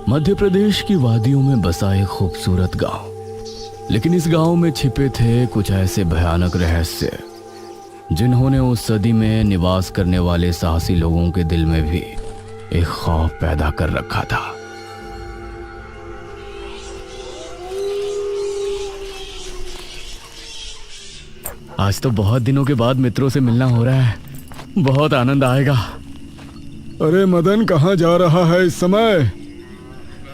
मध्य प्रदेश की वादियों में बसा एक खूबसूरत गांव। लेकिन इस गांव में छिपे थे कुछ ऐसे भयानक रहस्य जिन्होंने उस सदी में निवास करने वाले साहसी लोगों के दिल में भी एक खौफ पैदा कर रखा था। आज तो बहुत दिनों के बाद मित्रों से मिलना हो रहा है, बहुत आनंद आएगा। अरे मदन, कहाँ जा रहा है इस समय?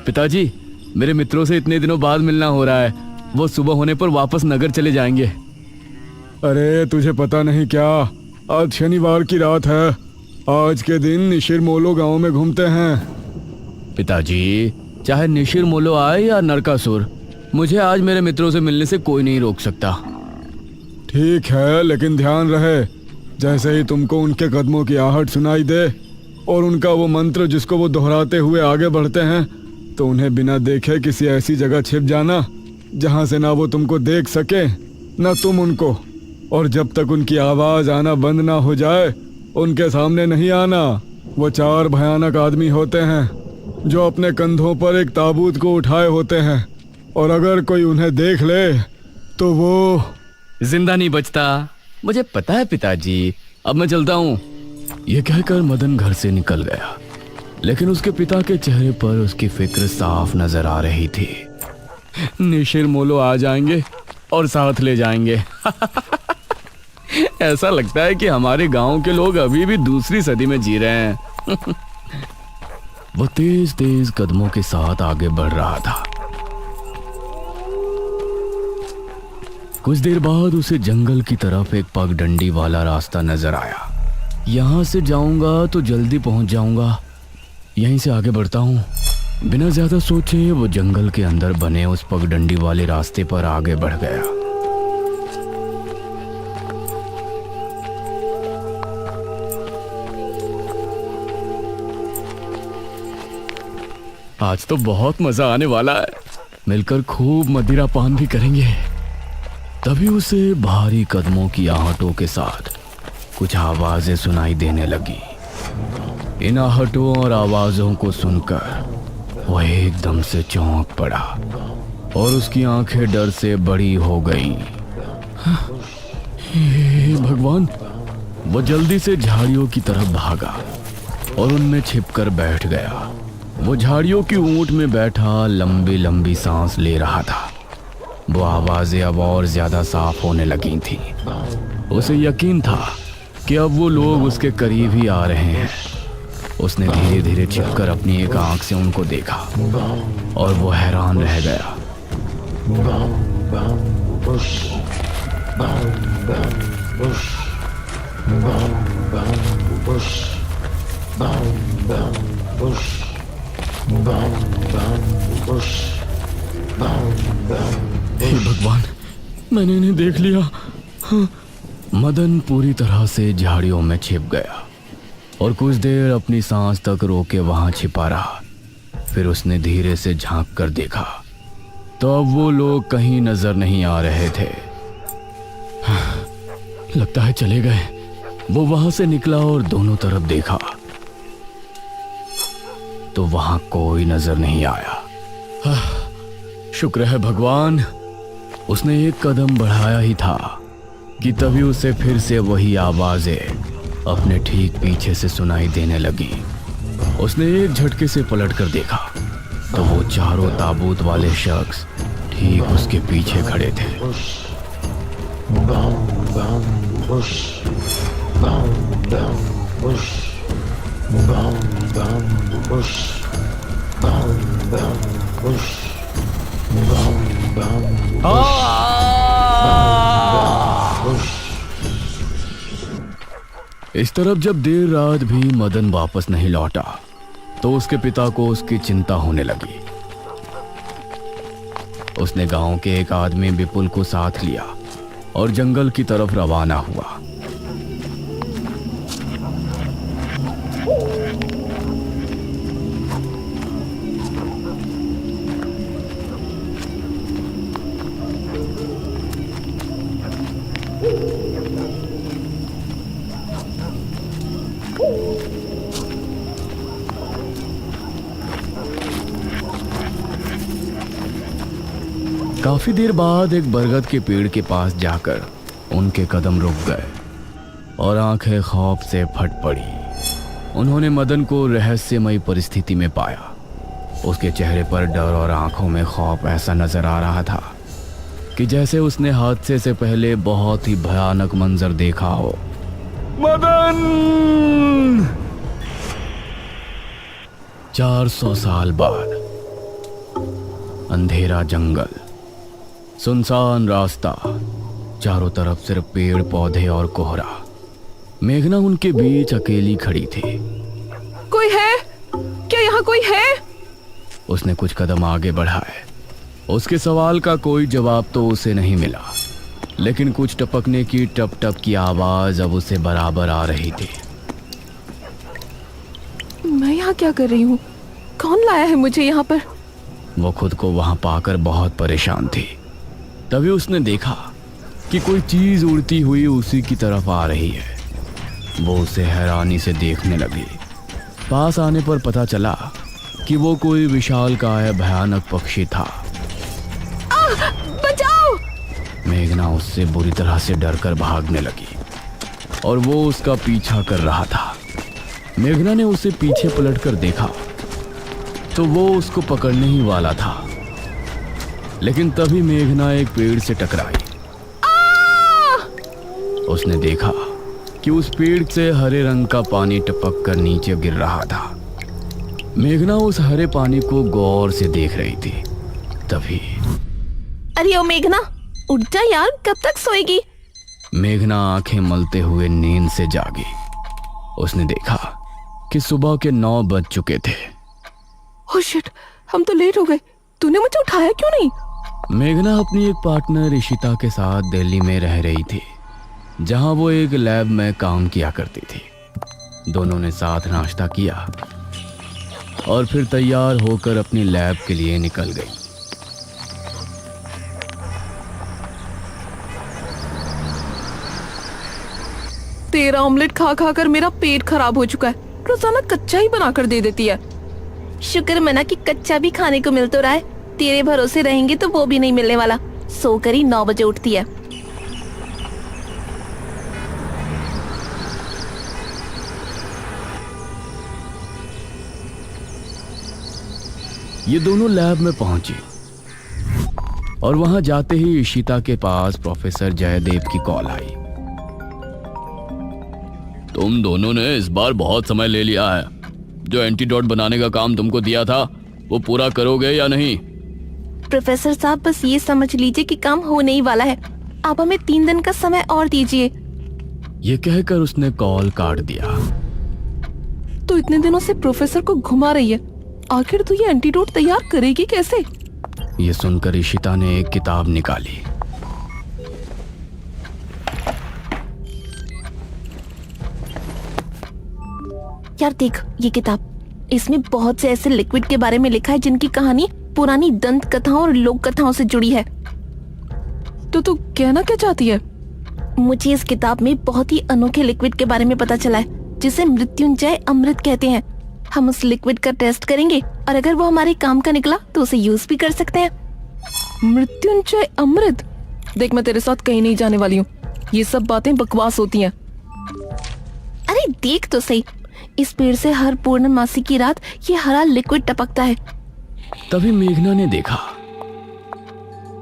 पिताजी, मेरे मित्रों से इतने दिनों बाद मिलना हो रहा है। वो सुबह होने पर वापस नगर चले जाएंगे। अरे तुझे पता नहीं क्या, आज शनिवार की रात है। आज के दिन निशिर मोलो गांव में घूमते हैं। पिताजी, चाहे निशिर मोलो आए या नरकासुर, मुझे आज मेरे मित्रों से मिलने से कोई नहीं रोक सकता। ठीक है, लेकिन ध्यान रहे, जैसे ही तुमको उनके कदमों की आहट सुनाई दे और उनका वो मंत्र जिसको वो दोहराते हुए आगे बढ़ते हैं, तो उन्हें बिना देखे किसी ऐसी जगह छिप जाना जहां से ना वो तुमको देख सके ना तुम उनको। और जब तक उनकी आवाज आना बंद ना हो जाए, उनके सामने नहीं आना। वो 4 भयानक आदमी होते हैं जो अपने कंधों पर एक ताबूत को उठाए होते हैं, और अगर कोई उन्हें देख ले तो वो जिंदा नहीं बचता। मुझे पता है पिताजी, अब मैं चलता हूँ। यह कहकर मदन घर से निकल गया, लेकिन उसके पिता के चेहरे पर उसकी फिक्र साफ नजर आ रही थी। निशिर मोलो आ जाएंगे और साथ ले जाएंगे। ऐसा लगता है कि हमारे गांव के लोग अभी भी दूसरी सदी में जी रहे हैं। वो तेज तेज कदमों के साथ आगे बढ़ रहा था। कुछ देर बाद उसे जंगल की तरफ एक पगडंडी वाला रास्ता नजर आया। यहां से जाऊंगा तो जल्दी पहुंच जाऊंगा, यहीं से आगे बढ़ता हूं। बिना ज्यादा सोचे वो जंगल के अंदर बने उस पगडंडी वाले रास्ते पर आगे बढ़ गया। आज तो बहुत मजा आने वाला है, मिलकर खूब मदिरा पान भी करेंगे। तभी उसे भारी कदमों की आहटों के साथ कुछ आवाजें सुनाई देने लगी। इन आहटों और आवाजों को सुनकर वह एकदम से चौंक पड़ा और उसकी आंखें डर से बड़ी हो गईं। हे भगवान! वो जल्दी से झाड़ियों की तरफ भागा और उनमें छिपकर बैठ गया। वो झाड़ियों की ऊंट में बैठा लंबी लंबी सांस ले रहा था। वो आवाजें अब और ज्यादा साफ होने लगी थीं। उसे यकीन था कि अब वो लोग उसके करीब ही आ रहे हैं। उसने धीरे धीरे छिपकर अपनी एक आंख से उनको देखा और वो हैरान रह गया। हे भगवान, मैंने इन्हें देख लिया। हाँ। मदन पूरी तरह से झाड़ियों में छिप गया और कुछ देर अपनी सांस तक रोके वहां छिपा रहा। फिर उसने धीरे से झांक कर देखा तो अब वो लोग कहीं नजर नहीं आ रहे थे। लगता है चले गए। वो वहां से निकला और दोनों तरफ देखा तो वहां कोई नजर नहीं आया। शुक्र है भगवान, उसने एक कदम बढ़ाया ही था कि तभी उसे फिर से वही आवाजें अपने ठीक पीछे से सुनाई देने लगी। उसने एक झटके से पलटकर देखा तो वो चारों ताबूत वाले शख्स ठीक उसके पीछे खड़े थे। इस तरफ जब देर रात भी मदन वापस नहीं लौटा तो उसके पिता को उसकी चिंता होने लगी। उसने गांव के एक आदमी विपुल को साथ लिया और जंगल की तरफ रवाना हुआ। काफी देर बाद एक बरगद के पेड़ के पास जाकर उनके कदम रुक गए और आंखें खौफ से फट पड़ी। उन्होंने मदन को रहस्यमयी परिस्थिति में पाया। उसके चेहरे पर डर और आंखों में खौफ ऐसा नजर आ रहा था कि जैसे उसने हादसे से पहले बहुत ही भयानक मंजर देखा हो। मदन! 400 साल बाद अंधेरा जंगल, सुनसान रास्ता, चारों तरफ सिर्फ पेड़ पौधे और कोहरा। मेघना उनके बीच अकेली खड़ी थी। कोई है क्या? यहाँ कोई है? उसने कुछ कदम आगे बढ़ाए। उसके सवाल का कोई जवाब तो उसे नहीं मिला, लेकिन कुछ टपकने की टप टप की आवाज अब उसे बराबर आ रही थी। मैं यहाँ क्या कर रही हूँ? कौन लाया है मुझे यहाँ पर? वो खुद को वहां पाकर बहुत परेशान थी। तभी उसने देखा कि कोई चीज उड़ती हुई उसी की तरफ आ रही है। वो उसे हैरानी से देखने लगी। पास आने पर पता चला कि वो कोई विशालकाय भयानक पक्षी था। बचाओ! मेघना उससे बुरी तरह से डरकर भागने लगी और वो उसका पीछा कर रहा था। मेघना ने उसे पीछे पलटकर देखा तो वो उसको पकड़ने ही वाला था, लेकिन तभी मेघना एक पेड़ से टकराई। उसने देखा कि उस पेड़ से हरे रंग का पानी टपक कर नीचे गिर रहा था। मेघना उस हरे पानी को गौर से देख रही थी। तभी अरे ओ मेघना, उठ जा यार, कब तक सोएगी? मेघना आंखें मलते हुए नींद से जागी। उसने देखा कि सुबह के 9 बज चुके थे। ओह शिट, हम तो लेट हो गए। तूने मुझे उठाया क्यों नहीं? मेघना अपनी एक पार्टनर इशिता के साथ दिल्ली में रह रही थी, जहां वो एक लैब में काम किया करती थी। दोनों ने साथ नाश्ता किया और फिर तैयार होकर अपनी लैब के लिए निकल गई। तेरा ऑमलेट खा खा कर मेरा पेट खराब हो चुका है। रोजाना कच्चा ही बनाकर दे देती है। शुक्र मना कि कच्चा भी खाने को मिल तो रहा है। तेरे भरोसे रहेंगे तो वो भी नहीं मिलने वाला। सोकर ही 9 बजे उठती है। ये दोनों लैब में पहुंची और वहां जाते ही इशिता के पास प्रोफेसर जयदेव की कॉल आई। तुम दोनों ने इस बार बहुत समय ले लिया है। जो एंटीडोट बनाने का काम तुमको दिया था वो पूरा करोगे या नहीं? प्रोफेसर साहब, बस ये समझ लीजिए कि काम होने ही वाला है। आप हमें 3 दिन का समय और दीजिए। ये कहकर उसने कॉल काट दिया। तो इतने दिनों से प्रोफेसर को घुमा रही है। आखिर तू ये एंटीडोट तैयार करेगी कैसे? ये सुनकर इशिता ने एक किताब निकाली। यार देख ये किताब, इसमें बहुत से ऐसे लिक्विड के बारे में लिखा है जिनकी कहानी पुरानी दंत कथाओं और लोक कथाओं से जुड़ी है। तो तू कहना क्या चाहती है? मुझे इस किताब में बहुत ही अनोखे लिक्विड के बारे में पता चला है, जिसे मृत्युंजय अमृत कहते हैं। हम उस लिक्विड का टेस्ट करेंगे और अगर वो हमारे काम का निकला तो उसे यूज भी कर सकते हैं। मृत्युंजय अमृत? देख, मैं तेरे साथ कहीं नहीं जाने वाली हूँ। ये सब बातें बकवास होती हैं। अरे देख तो सही, इस पेड़ से हर पूर्णमासी की रात ये हरा लिक्विड टपकता है। तभी मेघना ने देखा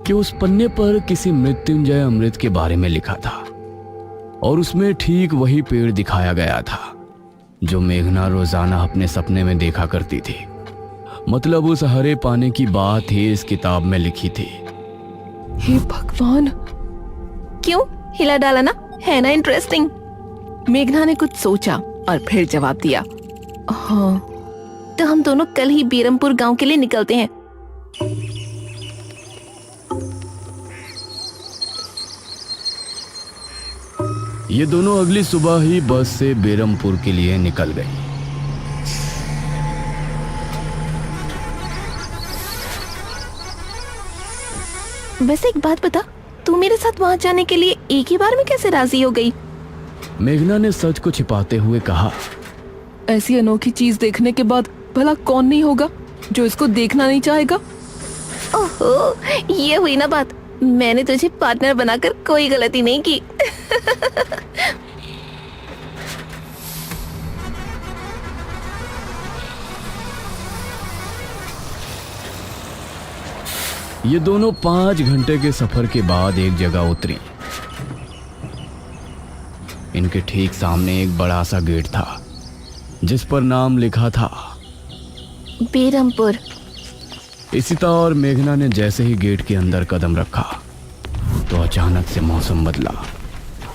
कि उस पन्ने पर किसी मृत्युंजय अमृत के बारे में लिखा था और उसमें ठीक वही पेड़ दिखाया गया था जो मेघना रोजाना अपने सपने में देखा करती थी। मतलब उस हरे पानी की बात ही इस किताब में लिखी थी। हे भगवान, क्यों हिला डाला ना? है ना इंटरेस्टिंग? मेघना ने कुछ सोचा और फिर जवाब दिया, हाँ, तो हम दोनों कल ही बीरमपुर गांव के लिए निकलते हैं। ये दोनों अगली सुबह ही बस से बेरमपुर के लिए निकल गई। वैसे एक बात बता, तू मेरे साथ वहां जाने के लिए एक ही बार में कैसे राजी हो गई? मेघना ने सच को छिपाते हुए कहा, ऐसी अनोखी चीज देखने के बाद भला कौन नहीं होगा जो इसको देखना नहीं चाहेगा? ओहो, ये हुई ना बात। मैंने तुझे पार्टनर बनाकर कोई गलती नहीं की। ये दोनों 5 घंटे के सफर के बाद एक जगह उतरी। इनके ठीक सामने एक बड़ा सा गेट था जिस पर नाम लिखा था बेरमपुर। इशिता और मेघना ने जैसे ही गेट के अंदर कदम रखा तो अचानक से मौसम बदला।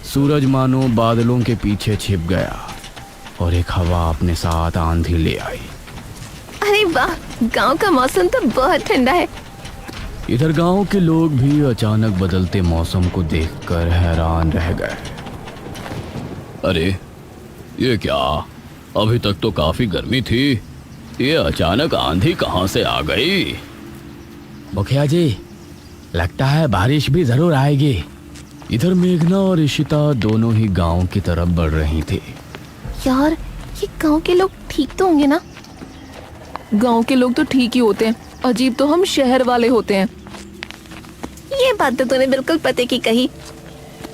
सूरज मानो बादलों के पीछे छिप गया और एक हवा अपने साथ आंधी ले आई। अरे वाह, गांव का मौसम तो बहुत ठंडा है। इधर गांव के लोग भी अचानक बदलते मौसम को देखकर हैरान रह गए। अरे ये क्या, अभी तक तो काफी गर्मी थी, ये अचानक आंधी कहां से आ गई? मुखिया जी, लगता है बारिश भी जरूर आएगी। इधर मेघना और इशिता दोनों ही गांव की तरफ बढ़ रही थी। यार, ये गांव के लोग ठीक तो होंगे ना? गांव के लोग तो ठीक ही होते हैं, अजीब तो हम शहर वाले होते हैं। ये बात तो तूने बिल्कुल पते की कही।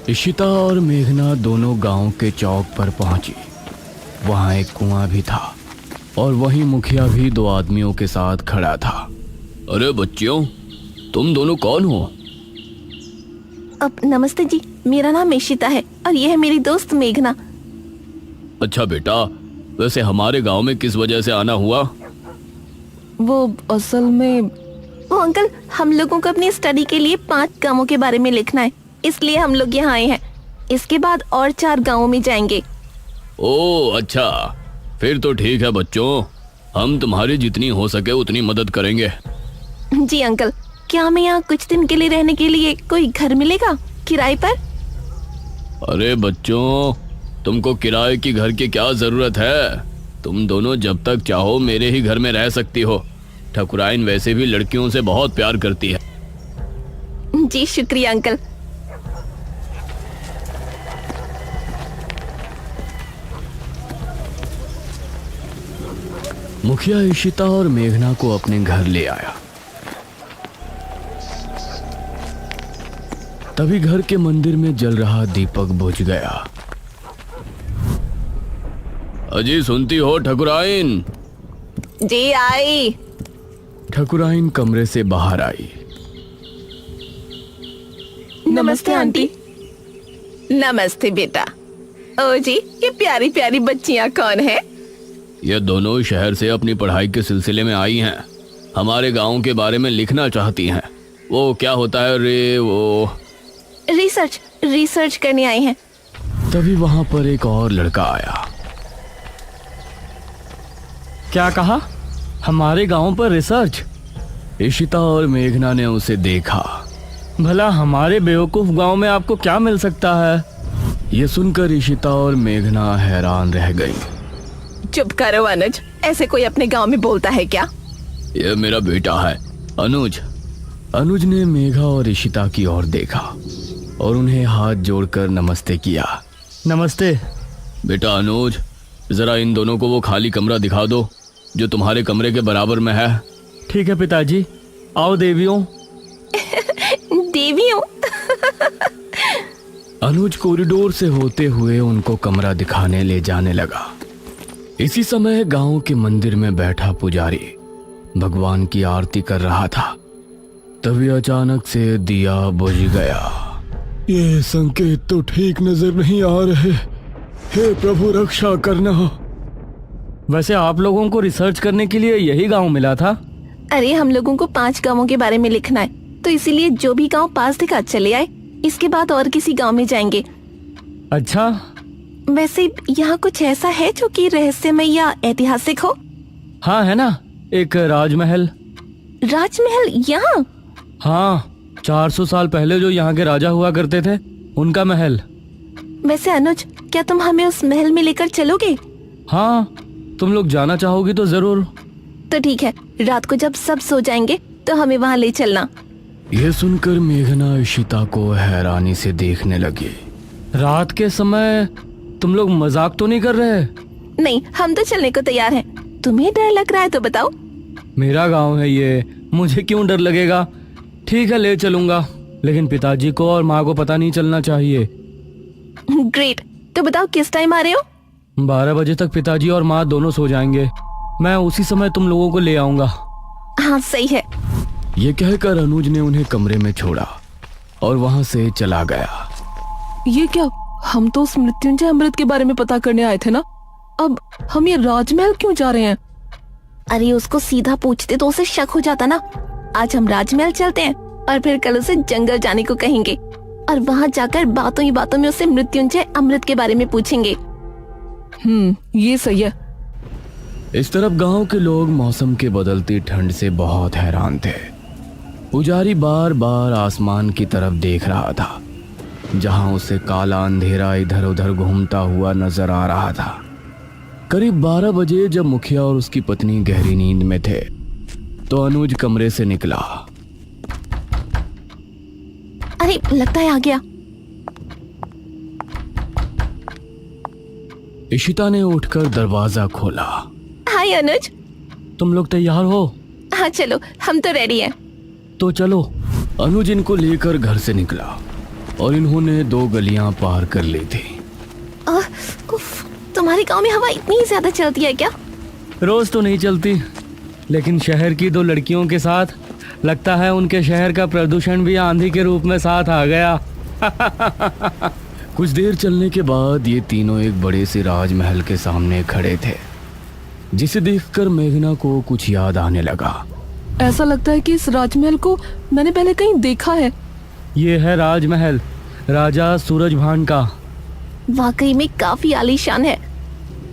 इशिता और मेघना दोनों गांव के चौक पर पहुंची। वहां एक कुआं भी था और वहीं मुखिया भी 2 आदमियों के साथ खड़ा था। अरे बच्चियों, तुम दोनों कौन हो? अब नमस्ते जी, मेरा नाम इशिता है और ये है मेरी दोस्त मेघना। अच्छा बेटा, वैसे हमारे गांव में किस वजह से आना हुआ? वो असल में वो अंकल, हम लोगों को अपनी स्टडी के लिए 5 गांवों के बारे में लिखना है, इसलिए हम लोग यहाँ आए हैं। इसके बाद और 4 गांवों में जाएंगे। ओह अच्छा, फिर तो ठीक है बच्चों, हम तुम्हारी जितनी हो सके उतनी मदद करेंगे। जी अंकल, क्या हमें यहाँ कुछ दिन के लिए रहने के लिए कोई घर मिलेगा किराए पर? अरे बच्चों, तुमको किराए की घर की क्या जरूरत है? तुम दोनों जब तक चाहो मेरे ही घर में रह सकती हो। ठकुराइन वैसे भी लड़कियों से बहुत प्यार करती है। जी शुक्रिया अंकल। मुखिया इशिता और मेघना को अपने घर ले आया। तभी घर के मंदिर में जल रहा दीपक बुझ गया। अजी सुनती हो ठकुराइन? जी आई। ठकुराइन कमरे से बाहर आई। नमस्ते आंटी। नमस्ते बेटा। ओ जी, ये प्यारी प्यारी बच्चियां कौन है? ये दोनों शहर से अपनी पढ़ाई के सिलसिले में आई हैं। हमारे गांव के बारे में लिखना चाहती हैं। वो क्या होता है रे, वो रिसर्च करने आए हैं। तभी वहां पर एक और लड़का आया। क्या कहा? हमारे गांव पर रिसर्च? इशिता और मेघना ने उसे देखा। भला हमारे बेवकूफ गांव में आपको क्या मिल सकता है? ये सुनकर इशिता और मेघना हैरान रह गई। चुप करो अनुज, ऐसे कोई अपने गांव में बोलता है क्या? ये मेरा बेटा है अनुज। अनुज ने मेघा और इशिता की ओर देखा और उन्हें हाथ जोड़कर नमस्ते किया। नमस्ते बेटा अनुज, जरा इन दोनों को वो खाली कमरा दिखा दो जो तुम्हारे कमरे के बराबर में है। ठीक है पिताजी, आओ देवियों। देवियों? अनुज कॉरिडोर से होते हुए उनको कमरा दिखाने ले जाने लगा। इसी समय गांव के मंदिर में बैठा पुजारी भगवान की आरती कर रहा था। तभी अचानक से दिया बुझ गया। ये संकेत तो ठीक नजर नहीं आ रहे। हे प्रभु, रक्षा करना। वैसे आप लोगों को रिसर्च करने के लिए यही गांव मिला था? अरे हम लोगों को 5 गांवों के बारे में लिखना है, तो इसीलिए जो भी गांव पास दिखा चले आए। इसके बाद और किसी गांव में जाएंगे। अच्छा, वैसे यहाँ कुछ ऐसा है जो कि रहस्यमय या ऐतिहासिक हो? हाँ है ना, एक राजमहल। राजमहल यहाँ? हाँ, 400 साल पहले जो यहाँ के राजा हुआ करते थे, उनका महल। वैसे अनुज, क्या तुम हमें उस महल में लेकर चलोगे? हाँ, तुम लोग जाना चाहोगी तो जरूर। तो ठीक है, रात को जब सब सो जाएंगे तो हमें वहाँ ले चलना। यह सुनकर मेघना इशिता को हैरानी से देखने लगी। रात के समय तुम लोग मजाक तो नहीं कर रहे? नहीं, हम तो चलने को तैयार हैं। तुम्हें डर लग रहा है तो बताओ। मेरा गांव है ये, मुझे क्यों डर लगेगा? ठीक है, ले चलूंगा, लेकिन पिताजी को और माँ को पता नहीं चलना चाहिए। ग्रेट। तो बताओ किस टाइम आ रहे हो? 12 बजे तक पिताजी और माँ दोनों सो जाएंगे। मैं उसी समय तुम लोगों को ले आऊंगा। हाँ सही है। ये कहकर अनुज ने उन्हें कमरे में छोड़ा और वहां से चला गया। ये क्या? हम तो उस मृत्युंजय अमृत के बारे में पता करने आए थे ना। अब हम ये राजमहल क्यों जा रहे हैं? अरे उसको सीधा पूछते तो उसे शक हो जाता ना। आज हम राजमहल चलते हैं और फिर कल उसे जंगल जाने को कहेंगे और वहाँ जाकर बातों ही बातों में उसे मृत्युंजय अमृत के बारे में पूछेंगे। ये सही है। इस तरफ गांव के लोग मौसम के बदलती ठंड से बहुत हैरान थे। पुजारी बार बार आसमान की तरफ देख रहा था, जहां उसे काला अंधेरा इधर उधर घूमता हुआ नजर आ रहा था। करीब 12 बजे जब मुखिया और उसकी पत्नी गहरी नींद में थे तो अनुज कमरे से निकला। अरे लगता है आ गया। इशिता ने उठकर दरवाजा खोला। हाय अनुज। तुम लोग तैयार हो? हाँ चलो, हम तो रेडी हैं। तो चलो। अनुज इनको लेकर घर से निकला और इन्होंने 2 गलियां पार कर ली थी। उफ, तुम्हारे गांव में हवा इतनी ज्यादा चलती है क्या? रोज तो नहीं चलती, लेकिन शहर की 2 लड़कियों के साथ लगता है उनके शहर का प्रदूषण भी आंधी के रूप में साथ आ गया। कुछ देर चलने के बाद ये तीनों एक बड़े से राजमहल के सामने खड़े थे, जिसे देखकर मेघना को कुछ याद आने लगा। ऐसा लगता है कि इस राजमहल को मैंने पहले कहीं देखा है। ये है राजमहल राजा सूरजभान का। वाकई में काफी आलीशान है।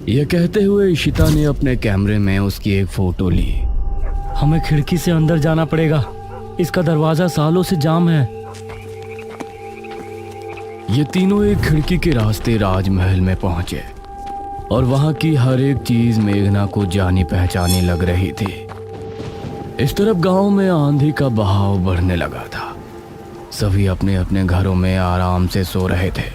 यह कहते हुए इशिता ने अपने कैमरे में उसकी एक फोटो ली। हमें खिड़की से अंदर जाना पड़ेगा, इसका दरवाजा सालों से जाम है। ये तीनों एक खिड़की के रास्ते राजमहल में पहुंचे और वहां की हर एक चीज मेघना को जानी पहचानी लग रही थी। इस तरफ गांव में आंधी का बहाव बढ़ने लगा था। सभी अपने अपने घरों में आराम से सो रहे थे।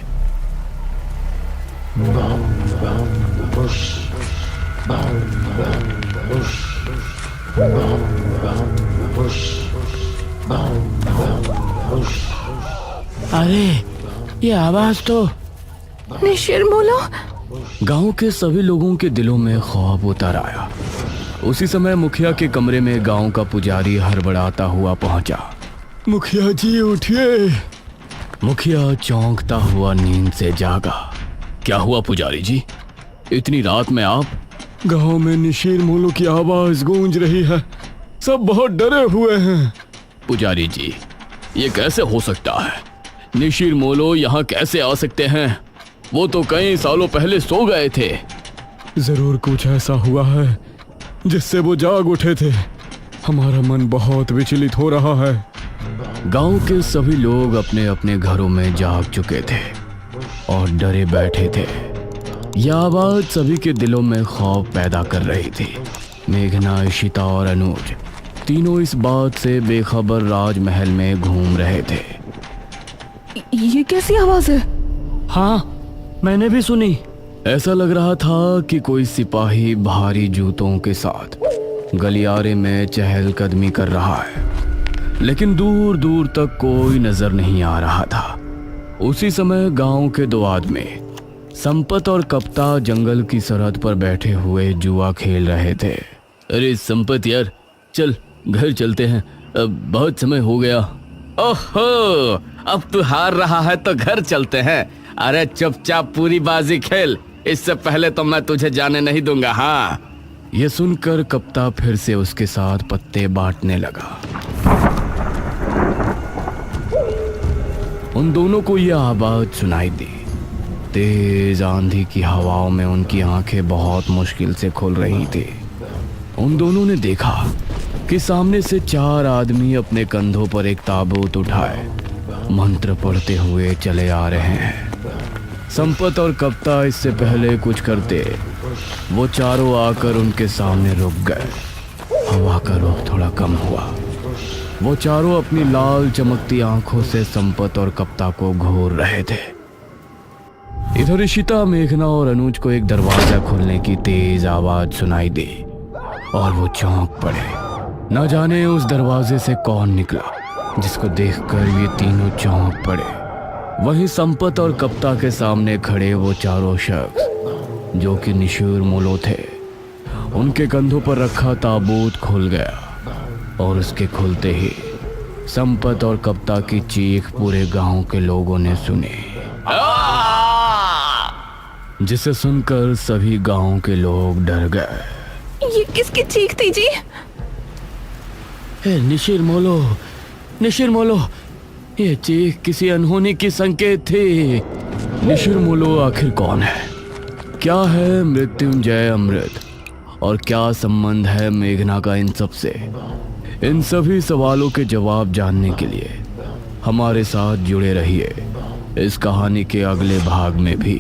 अरे ये आवाज तो निशिरमोलो। गांव के सभी लोगों के दिलों में खौफ उतर आया। उसी समय मुखिया के कमरे में गांव का पुजारी हड़बड़ाता हुआ पहुंचा। मुखिया जी उठिए। मुखिया चौंकता हुआ नींद से जागा। क्या हुआ पुजारी जी, इतनी रात में आप? गांव में निशीर मोलो की आवाज गूंज रही है, सब बहुत डरे हुए हैं। पुजारी जी, ये कैसे हो सकता है? निशीर मोलो यहाँ कैसे आ सकते हैं? वो तो कई सालों पहले सो गए थे। जरूर कुछ ऐसा हुआ है जिससे वो जाग उठे थे। हमारा मन बहुत विचलित हो रहा है। गांव के सभी लोग अपने अपने घरों में जाग चुके थे और डरे बैठे थे। यह आवाज सभी के दिलों में खौफ पैदा कर रही थी। मेघना, इशिता और अनुज तीनों इस बात से बेखबर राजमहल में घूम रहे थे। ये कैसी आवाज है? हाँ, मैंने भी सुनी। ऐसा लग रहा था कि कोई सिपाही भारी जूतों के साथ गलियारे में चहलकदमी कर रहा है, लेकिन दूर दूर तक कोई नजर नहीं आ रहा था। उसी समय गांव के 2 आदमी संपत और कप्ता जंगल की सरहद पर बैठे हुए जुआ खेल रहे थे। अरे संपत यार, चल घर चलते हैं, अब बहुत समय हो गया। ओहो, अब तू हार रहा है तो घर चलते हैं। अरे चुपचाप पूरी बाजी खेल, इससे पहले तो मैं तुझे जाने नहीं दूंगा। हाँ। यह सुनकर कप्ता फिर से उसके साथ पत्ते बांटने लगा। उन दोनों को यह आवाज सुनाई दी। तेज आंधी की हवाओं में उनकी आंखें बहुत मुश्किल से खुल रही थी। उन दोनों ने देखा कि सामने से 4 आदमी अपने कंधों पर एक ताबूत उठाए मंत्र पढ़ते हुए चले आ रहे हैं। संपत और कप्ता इससे पहले कुछ करते, वो चारों आकर उनके सामने रुक गए। हवा का रुख थोड़ा कम हुआ। वो चारों अपनी लाल चमकती आंखों से संपत और कप्ता को घूर रहे थे। इधर इशिता, मेघना और अनुज को एक दरवाजा खुलने की तेज आवाज सुनाई दी और वो चौंक पड़े। न जाने उस दरवाजे से कौन निकला, जिसको देखकर ये तीनों चौंक पड़े। वहीं संपत और कप्ता के सामने खड़े वो चारों शख्स, जो कि निशूर मोलो थे। उनके कंधों पर रखा ताबूत खुल गया और उसके खुलते ही संपत और कप्ता की चीख पूरे गांव के लोगों ने सुनी, जिसे सुनकर सभी गांव के लोग डर गए। ये किसकी चीख थी जी? निशिर मोलो, ये चीख किसी अनहोनी की संकेत थी। निशिर मोलो आखिर कौन है? क्या है मृत्युंजय अमृत? और क्या संबंध है मेघना का इन सब से? इन सभी सवालों के जवाब जानने के लिए हमारे साथ जुड़े रहिए इस कहानी के अगले भाग में भी।